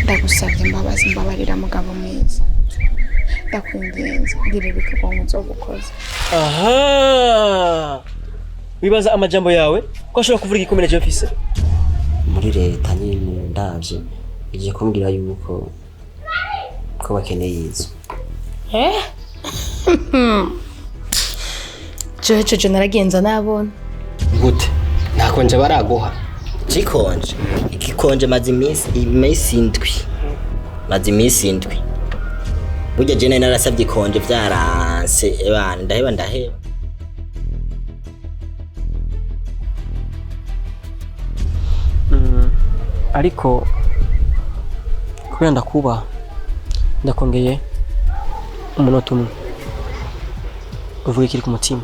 ndagusabye imbabazi mbabarira mugabo mwiza ndakwinginze ngirira ikigongo uzogukoza. Aha wibaza amajambo yawe ko ashobora kuvuga igikomere je ufise muri leta nyine ndavye igiye kumbwira yuko ko bakeneye inzu. Jeje naragenza nabona gute nakonje baraguha Kikonje igikonje mazi imisi indwi burya je narasabye ikonje vyaranse ebana ndaheba ariko kubera ndakuba ndakongeye umunota umwe uvuge kiri ku mutima.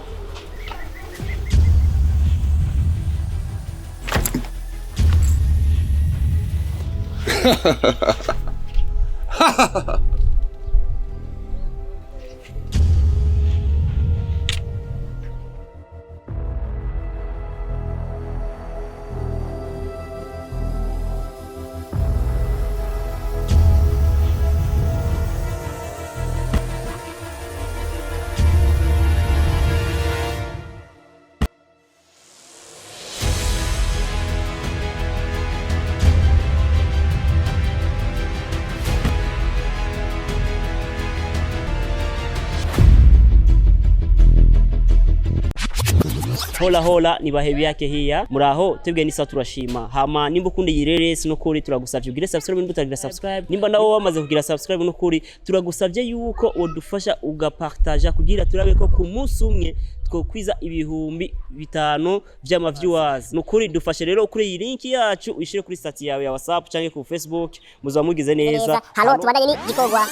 Hola ni bahebi yake hiya muraho tebwe nisa turashima hama nimba ukundi Iyireresi no kuri turagusavye ugire subscribe nimba utagira subscribe nimba nawo wamaze kugira subscribe no kuri turagusavye yuko wodufasha ugapartager kugira turabe ko ku munsi umwe twokwiza ibihumbi 5 vy'ama viewers no kuri dufashe rero kuri iyi link yacu uyishire kuri stat yawe ya WhatsApp canke ku Facebook muzamugize neza. Halo tubandanye ni gikorwa